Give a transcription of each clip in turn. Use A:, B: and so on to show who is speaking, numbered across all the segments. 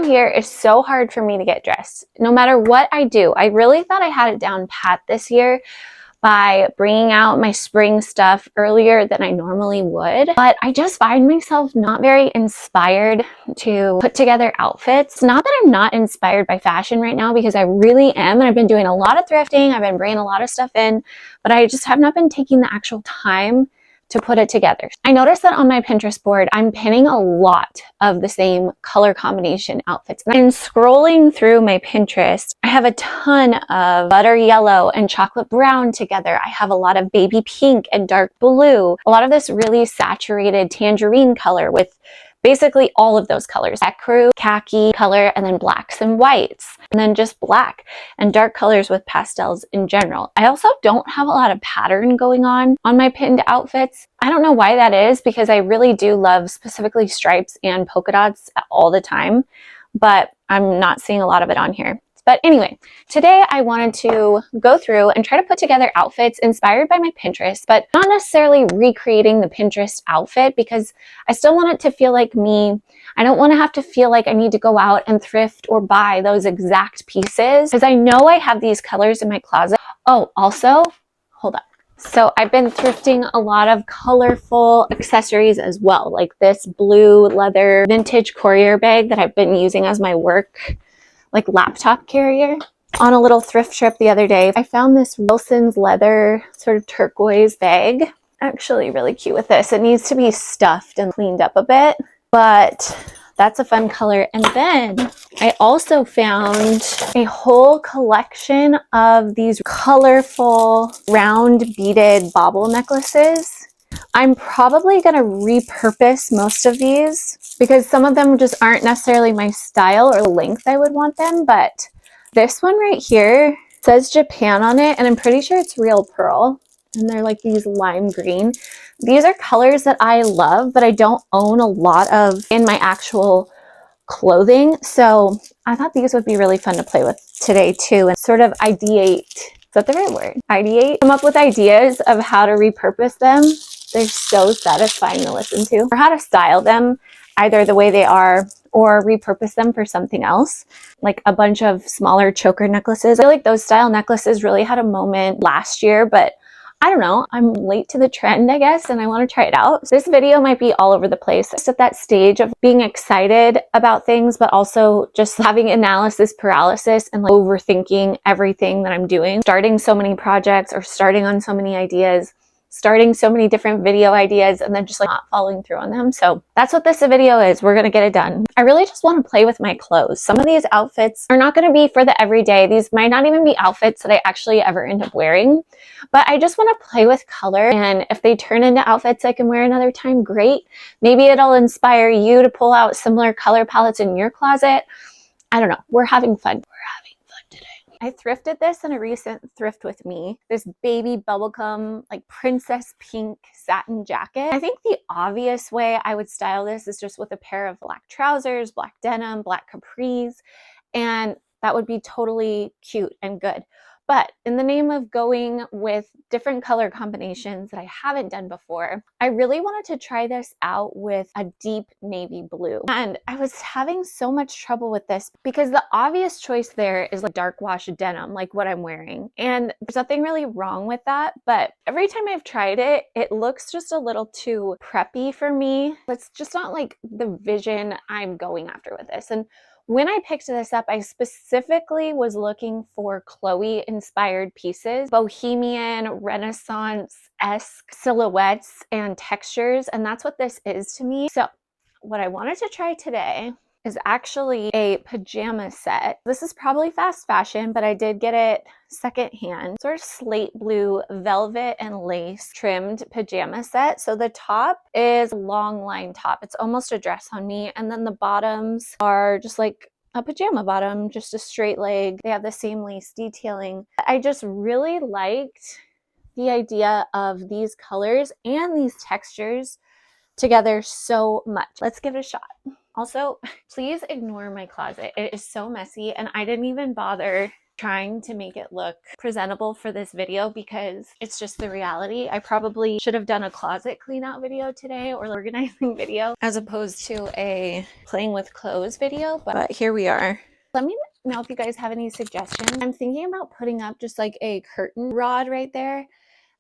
A: year is so hard for me to get dressed. No matter what I do, I really thought I had it down pat this year by bringing out my spring stuff earlier than I normally would. But I just find myself not very inspired to put together outfits. Not that I'm not inspired by fashion right now, because I really am. And I've been doing a lot of thrifting. I've been bringing a lot of stuff in, but I just have not been taking the actual time to put it together. I noticed that on my Pinterest board, I'm pinning a lot of the same color combination outfits. And scrolling through my Pinterest, I have a ton of butter yellow and chocolate brown together. I have a lot of baby pink and dark blue. A lot of this really saturated tangerine color with basically all of those colors. Ecru, khaki color, and then blacks and whites. And then just black and dark colors with pastels in general. I also don't have a lot of pattern going on my pinned outfits. I don't know why that is, because I really do love specifically stripes and polka dots all the time, but I'm not seeing a lot of it on here. But anyway, today I wanted to go through and try to put together outfits inspired by my Pinterest, but not necessarily recreating the Pinterest outfit, because I still want it to feel like me. I don't want to have to feel like I need to go out and thrift or buy those exact pieces, because I know I have these colors in my closet. Oh, also, hold on. So I've been thrifting a lot of colorful accessories as well, like this blue leather vintage courier bag that I've been using as my work laptop carrier. On a little thrift trip the other day, I found this Wilson's leather sort of turquoise bag. Actually really cute with this. It needs to be stuffed and cleaned up a bit, but that's a fun color. And then I also found a whole collection of these colorful round beaded bauble necklaces. I'm probably going to repurpose most of these because some of them just aren't necessarily my style or length I would want them. But this one right here says Japan on it, and I'm pretty sure it's real pearl. And they're like these lime green. These are colors that I love, but I don't own a lot of in my actual clothing. So I thought these would be really fun to play with today too, and sort of ideate. Is that the right word? Ideate? Come up with ideas of how to repurpose them. They're so satisfying to listen to. Or how to style them, either the way they are or repurpose them for something else. Like a bunch of smaller choker necklaces. I feel like those style necklaces really had a moment last year, but I don't know, I'm late to the trend, I guess, and I want to try it out. So this video might be all over the place. Just at that stage of being excited about things, but also just having analysis paralysis and overthinking everything that I'm doing. Starting so many projects or starting on so many ideas, starting so many different video ideas, and then just not following through on them. So that's what this video is. We're going to get it done. I really just want to play with my clothes. Some of these outfits are not going to be for the everyday. These might not even be outfits that I actually ever end up wearing, but I just want to play with color. And if they turn into outfits I can wear another time, great. Maybe it'll inspire you to pull out similar color palettes in your closet. I don't know. We're having fun. I thrifted this in a recent thrift with me. This baby bubblegum, princess pink satin jacket. I think the obvious way I would style this is just with a pair of black trousers, black denim, black capris, and that would be totally cute and good. But in the name of going with different color combinations that I haven't done before, I really wanted to try this out with a deep navy blue. And I was having so much trouble with this because the obvious choice there is dark wash denim, like what I'm wearing. And there's nothing really wrong with that. But every time I've tried it, it looks just a little too preppy for me. It's just not the vision I'm going after with this. And when I picked this up, I specifically was looking for Chloe-inspired pieces, bohemian, Renaissance-esque silhouettes and textures, and that's what this is to me. So what I wanted to try today is actually a pajama set. This is probably fast fashion, but I did get it secondhand. Sort of slate blue velvet and lace trimmed pajama set. So the top is a long line top. It's almost a dress on me. And then the bottoms are just like a pajama bottom, just a straight leg. They have the same lace detailing. I just really liked the idea of these colors and these textures together so much. Let's give it a shot. Also, please ignore my closet. It is so messy, and I didn't even bother trying to make it look presentable for this video because it's just the reality. I probably should have done a closet clean out video today or organizing video as opposed to a playing with clothes video, but here we are. Let me know if you guys have any suggestions. I'm thinking about putting up just like a curtain rod right there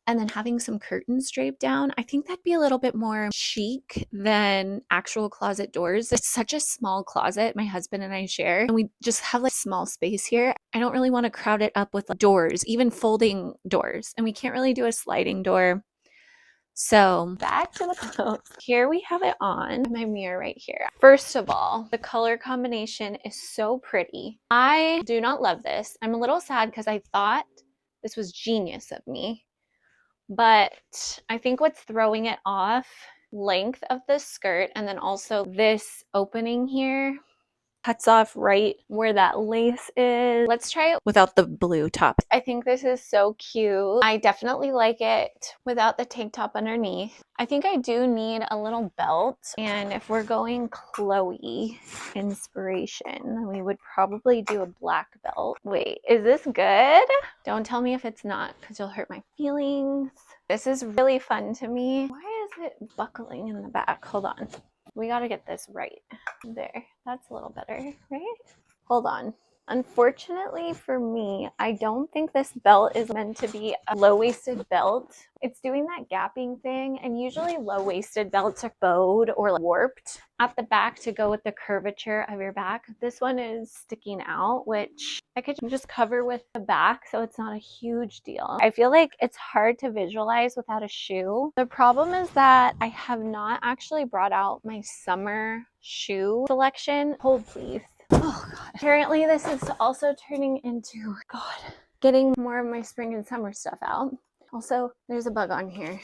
A: and then having some curtains draped down. I think that'd be a little bit more chic than actual closet doors. It's such a small closet my husband and I share, and we just have like small space here. I don't really want to crowd it up with doors, even folding doors, and we can't really do a sliding door. So back to the clothes. Here we have it on my mirror right here. First of all, the color combination is so pretty. I do not love this. I'm a little sad because I thought this was genius of me. But I think what's throwing it off, length of the skirt, and then also this opening here cuts off right where that lace is. Let's try it without the blue top. I think this is so cute. I definitely like it without the tank top underneath. I think I do need a little belt, and if we're going Chloe inspiration, then we would probably do a black belt. Wait, is this good? Don't tell me if it's not, because you'll hurt my feelings. This is really fun to me. Why is it buckling in the back? Hold on. We got to get this right. There, that's a little better, right? Hold on. Unfortunately for me, I don't think this belt is meant to be a low-waisted belt. It's doing that gapping thing, and usually low-waisted belts are bowed or warped at the back to go with the curvature of your back. This one is sticking out, which I could just cover with the back, so it's not a huge deal. I feel like it's hard to visualize without a shoe. The problem is that I have not actually brought out my summer shoe selection. Hold, please. Oh God. Apparently this is also turning into, God, getting more of my spring and summer stuff out. Also, there's a bug on here.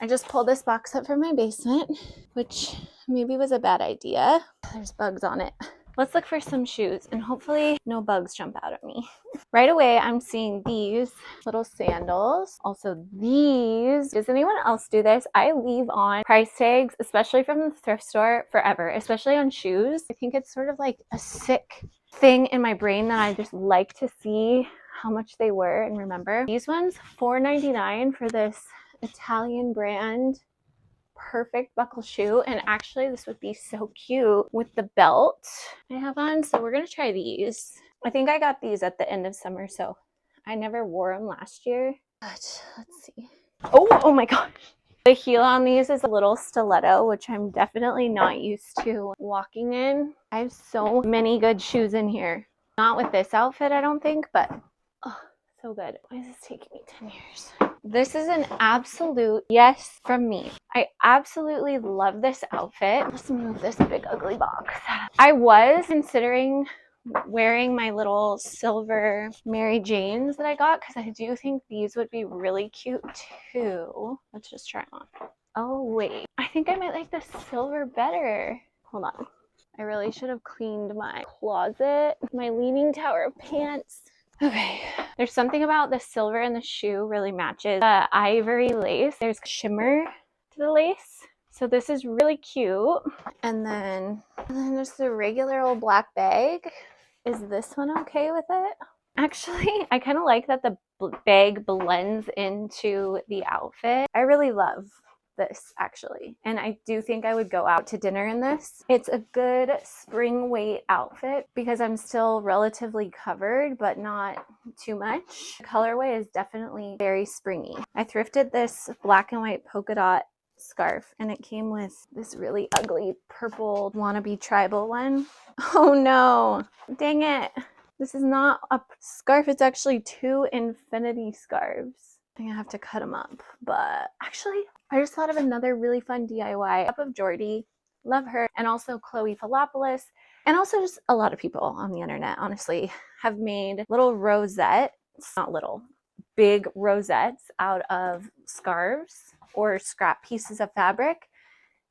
A: I just pulled this box up from my basement, which maybe was a bad idea. There's bugs on it. Let's look for some shoes and hopefully no bugs jump out at me. Right away, I'm seeing these little sandals. Also these. Does anyone else do this? I leave on price tags, especially from the thrift store, forever, especially on shoes. I think it's sort of like a sick thing in my brain that I just like to see how much they were and remember. These ones, $4.99 for this Italian brand. Perfect buckle shoe, and actually this would be so cute with the belt I have on, so we're gonna try these. I think I got these at the end of summer, so I never wore them last year, but let's see. Oh my gosh, the heel on these is a little stiletto, which I'm definitely not used to walking in. I have so many good shoes in here, not with this outfit I don't think, but oh, so good. Why is this taking me 10 years? This is an absolute yes from me. I absolutely love this outfit. Let's move this big ugly box. I was considering wearing my little silver Mary Janes that I got because I do think these would be really cute too. Let's just try them on. Oh wait, I think I might like the silver better. Hold on. I really should have cleaned my closet, my leaning tower of pants. Okay, there's something about the silver in the shoe really matches the ivory lace. There's shimmer to the lace. So this is really cute. And then there's the regular old black bag. Is this one okay with it? Actually, I kind of like that the bag blends into the outfit. I really love this actually, and I do think I would go out to dinner in this. It's a good spring weight outfit because I'm still relatively covered but not too much. The colorway is definitely very springy. I thrifted this black and white polka dot scarf and it came with this really ugly purple wannabe tribal one. Oh no, dang it. This is not a scarf, it's actually two infinity scarves. I'm gonna have to cut them up, but actually I just thought of another really fun DIY. Up of Jordy, love her, and also Chloe Falopoulos, and also just a lot of people on the internet, honestly, have made little rosettes, not little, big rosettes out of scarves or scrap pieces of fabric.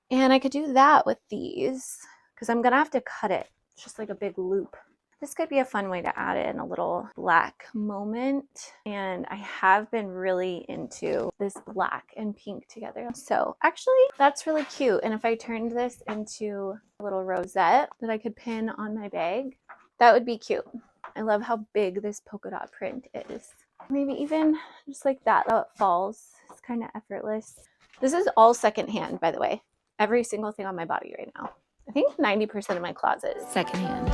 A: And I could do that with these because I'm gonna have to cut it. It's just like a big loop. This could be a fun way to add in a little black moment. And I have been really into this black and pink together. So actually that's really cute. And if I turned this into a little rosette that I could pin on my bag, that would be cute. I love how big this polka dot print is. Maybe even just like that, how it falls. It's kind of effortless. This is all secondhand, by the way. Every single thing on my body right now. I think 90% of my closet is secondhand.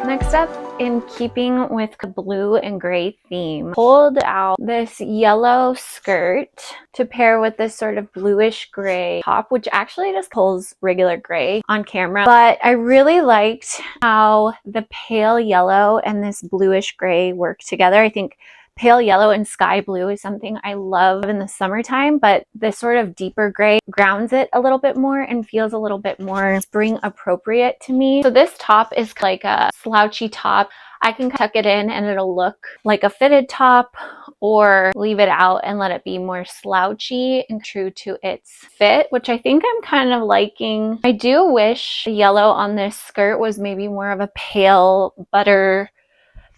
A: Next up, in keeping with the blue and gray theme, pulled out this yellow skirt to pair with this sort of bluish gray top, which actually just pulls regular gray on camera. But I really liked how the pale yellow and this bluish gray work together. I think pale yellow and sky blue is something I love in the summertime, but this sort of deeper gray grounds it a little bit more and feels a little bit more spring appropriate to me. So this top is like a slouchy top. I can tuck it in and it'll look like a fitted top, or leave it out and let it be more slouchy and true to its fit, which I think I'm kind of liking. I do wish the yellow on this skirt was maybe more of a pale butter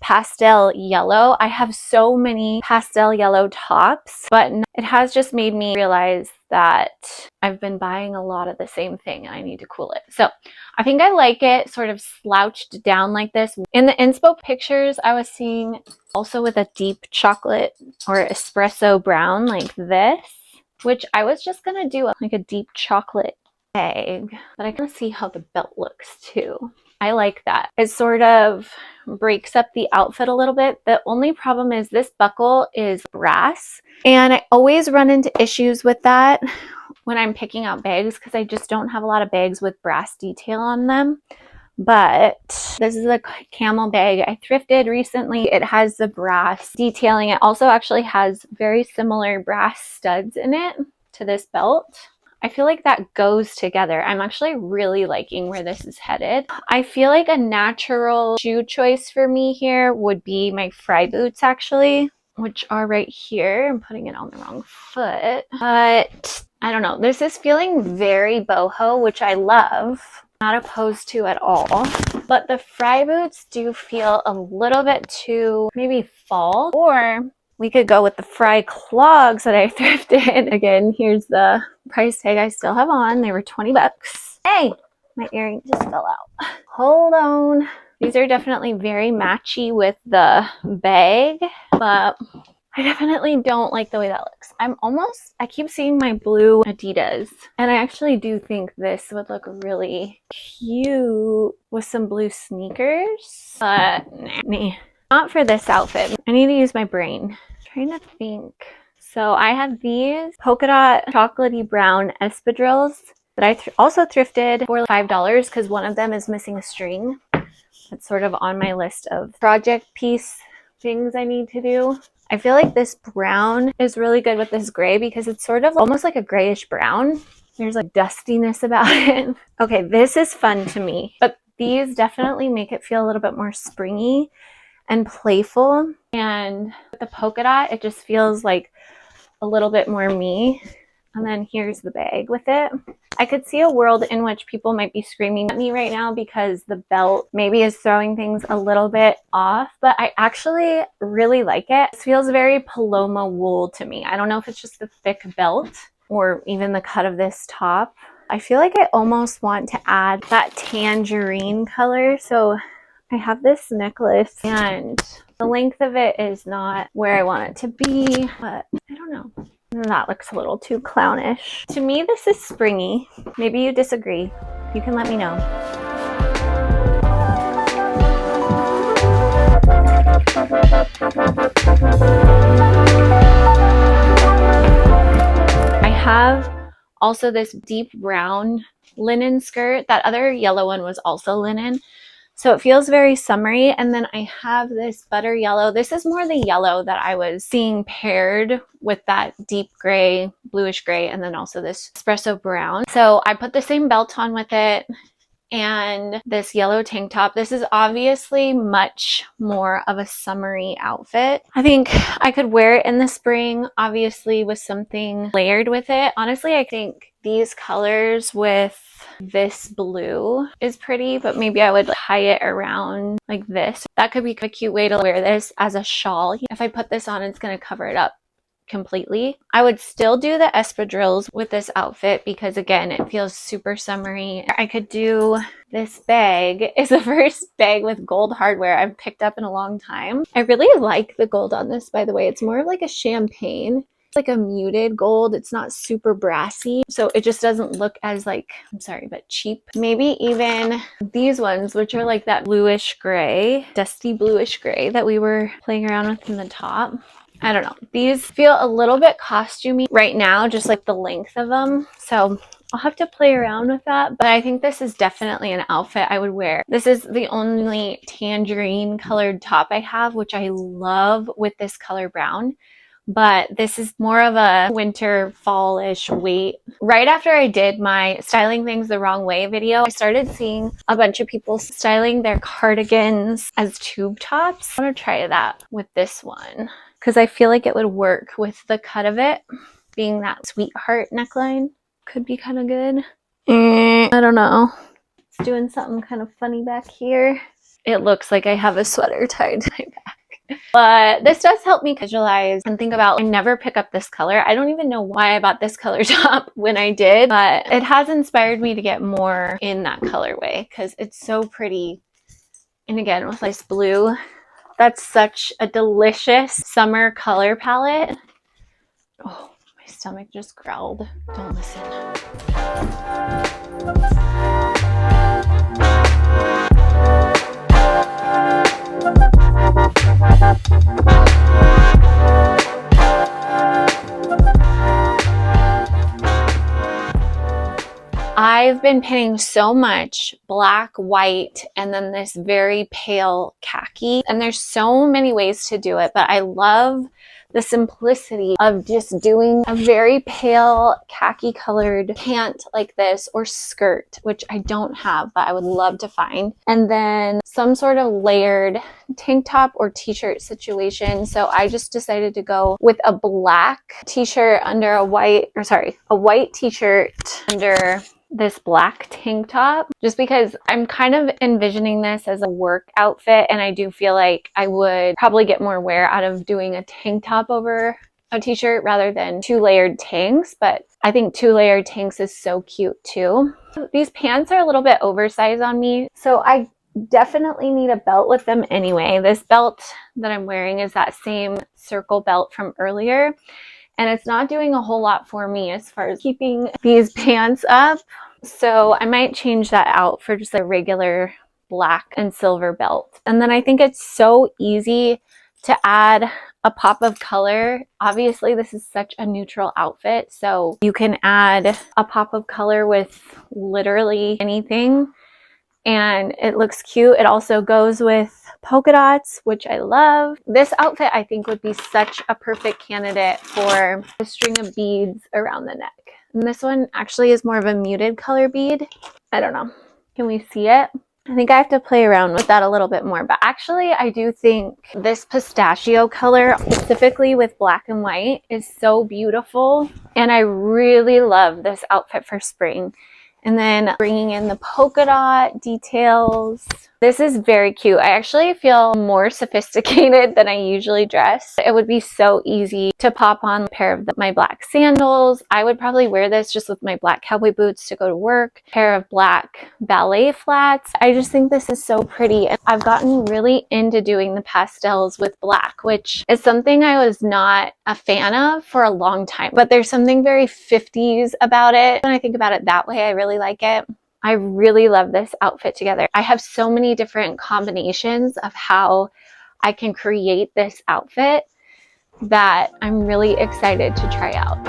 A: pastel yellow. I have so many pastel yellow tops, but it has just made me realize that I've been buying a lot of the same thing and I need to cool it. So I think I like it sort of slouched down like this. In the inspo pictures I was seeing also with a deep chocolate or espresso brown like this, which I was just gonna do like a deep chocolate bag, but I can see how the belt looks too. I like that. It sort of breaks up the outfit a little bit. The only problem is this buckle is brass, and I always run into issues with that when I'm picking out bags because I just don't have a lot of bags with brass detail on them. But this is a camel bag I thrifted recently. It has the brass detailing. It also actually has very similar brass studs in it to this belt. I feel like that goes together. I'm actually really liking where this is headed. I feel like a natural shoe choice for me here would be my Fry boots actually, which are right here. I'm putting it on the wrong foot, but I don't know. This is feeling very boho, which I love. Not opposed to at all. But the Fry boots do feel a little bit too maybe fall, or we could go with the Fry clogs that I thrifted. Again, here's the price tag I still have on. They were 20 bucks. Hey, my earring just fell out. Hold on. These are definitely very matchy with the bag, but I definitely don't like the way that looks. I keep seeing my blue Adidas, and I actually do think this would look really cute with some blue sneakers, but nah. Not for this outfit. I need to use my brain. I'm trying to think. So I have these polka dot chocolatey brown espadrilles that I also thrifted for $5 because one of them is missing a string. That's sort of on my list of project piece things I need to do. I feel like this brown is really good with this gray because it's sort of almost like a grayish brown. There's like dustiness about it. Okay, this is fun to me, but these definitely make it feel a little bit more springy and playful, and with the polka dot it just feels like a little bit more me. And then here's the bag with it. I could see a world in which people might be screaming at me right now because the belt maybe is throwing things a little bit off, but I actually really like it. It feels very Paloma wool to me. I don't know if it's just the thick belt or even the cut of this top. I feel like I almost want to add that tangerine color. So I have this necklace and the length of it is not where I want it to be, but I don't know. That looks a little too clownish. To me, this is springy. Maybe you disagree. You can let me know. I have also this deep brown linen skirt. That other yellow one was also linen. So it feels very summery. And then I have this butter yellow. This is more the yellow that I was seeing paired with that deep gray, bluish gray, and then also this espresso brown. So I put the same belt on with it. and this yellow tank top. This is obviously much more of a summery outfit. I think I could wear it in the spring, obviously with something layered with it. Honestly, I think these colors with this blue is pretty, but maybe I would tie it around like this. That could be a cute way to wear this as a shawl. If I put this on, it's going to cover it up completely. I would still do the espadrilles with this outfit because again, it feels super summery. I could do this bag. Is the first bag with gold hardware I've picked up in a long time. I really like the gold on this, by the way. It's more of like a champagne. It's like a muted gold. It's not super brassy, so it just doesn't look as like, I'm sorry, but cheap. Maybe even these ones, which are like that bluish gray, dusty bluish gray that we were playing around with in the top. I don't know. These feel a little bit costumey right now, just like the length of them. So I'll have to play around with that. But I think this is definitely an outfit I would wear. This is the only tangerine colored top I have, which I love with this color brown. But this is more of a winter fall-ish weight. Right after I did my styling things the wrong way video, I started seeing a bunch of people styling their cardigans as tube tops. I'm gonna try that with this one because I feel like it would work with the cut of it being that sweetheart neckline. Could be kind of good. I don't know. It's doing something kind of funny back here. It looks like I have a sweater tied to my back. But this does help me visualize and think about, I never pick up this color. I don't even know why I bought this color top when I did, but it has inspired me to get more in that colorway because it's so pretty. And again, with this blue, that's such a delicious summer color palette. Oh, my stomach just growled. Don't listen. I've been pinning so much black, white, and then this very pale khaki. And there's so many ways to do it, but I love the simplicity of just doing a very pale khaki colored pant like this or skirt, which I don't have, but I would love to find. And then some sort of layered tank top or t-shirt situation. So I just decided to go with a black t-shirt under a white t-shirt under this black tank top, just because I'm kind of envisioning this as a work outfit, and I do feel like I would probably get more wear out of doing a tank top over a t-shirt rather than two layered tanks. But I think two layered tanks is so cute too. These pants are a little bit oversized on me, so I definitely need a belt with them anyway. This belt that I'm wearing is that same circle belt from earlier, and it's not doing a whole lot for me as far as keeping these pants up. So I might change that out for just a regular black and silver belt. And then I think it's so easy to add a pop of color. Obviously, this is such a neutral outfit, so you can add a pop of color with literally anything, and it looks cute. It also goes with polka dots, which I love. This outfit I think would be such a perfect candidate for a string of beads around the neck. And this one actually is more of a muted color bead. I don't know. Can we see it? I think I have to play around with that a little bit more, but actually I do think this pistachio color, specifically with black and white, is so beautiful. And I really love this outfit for spring. And then bringing in the polka dot details. This is very cute. I actually feel more sophisticated than I usually dress. It would be so easy to pop on a pair of my black sandals. I would probably wear this just with my black cowboy boots to go to work, a pair of black ballet flats. I just think this is so pretty. And I've gotten really into doing the pastels with black, which is something I was not a fan of for a long time. But there's something very 50s about it. When I think about it that way, I really like it. I really love this outfit together. I have so many different combinations of how I can create this outfit that I'm really excited to try out.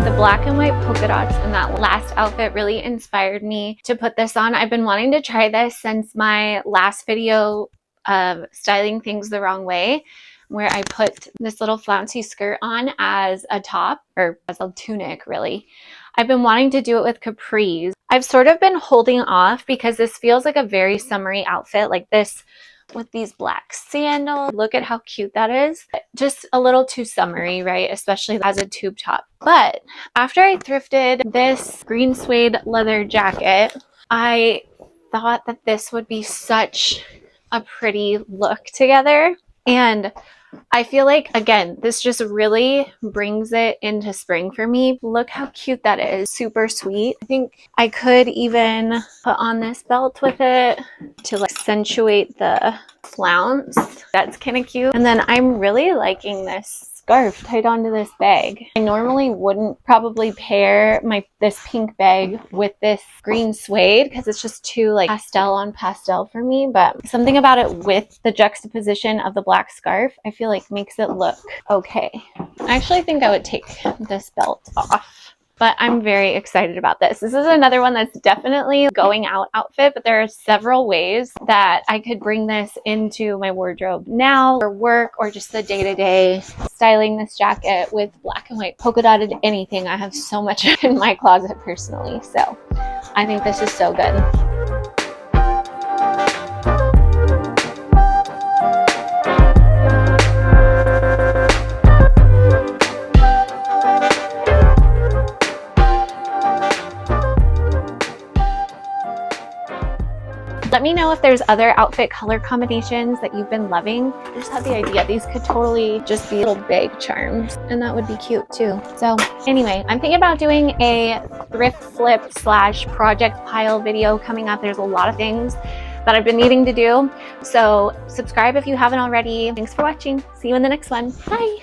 A: The black and white white polka dots in that last outfit really inspired me to put this on. I've been wanting to try this since my last video of styling things the wrong way, where I put this little flouncy skirt on as a top, or as a tunic really. I've been wanting to do it with capris. I've sort of been holding off because this feels like a very summery outfit, like this with these black sandals. Look at how cute that is. Just a little too summery, right? Especially as a tube top. But after I thrifted this green suede leather jacket, I thought that this would be such a pretty look together. And I feel like, again, this just really brings it into spring for me. Look how cute that is. Super sweet. I think I could even put on this belt with it to like accentuate the flounce. That's kind of cute. And then I'm really liking this scarf tied onto this bag. I normally wouldn't probably pair this pink bag with this green suede because it's just too like pastel on pastel for me, but something about it with the juxtaposition of the black scarf I feel like makes it look okay. I actually think I would take this belt off. But I'm very excited about this. This is another one that's definitely going out outfit, but there are several ways that I could bring this into my wardrobe now for work or just the day-to-day styling this jacket with black and white polka dotted anything. I have so much in my closet personally, so I think this is so good. Let me know if there's other outfit color combinations that you've been loving. I just had the idea these could totally just be little bag charms, and that would be cute too. So anyway, I'm thinking about doing a thrift flip / project pile video coming up. There's a lot of things that I've been needing to do. So subscribe if you haven't already. Thanks for watching. See you in the next one. Bye.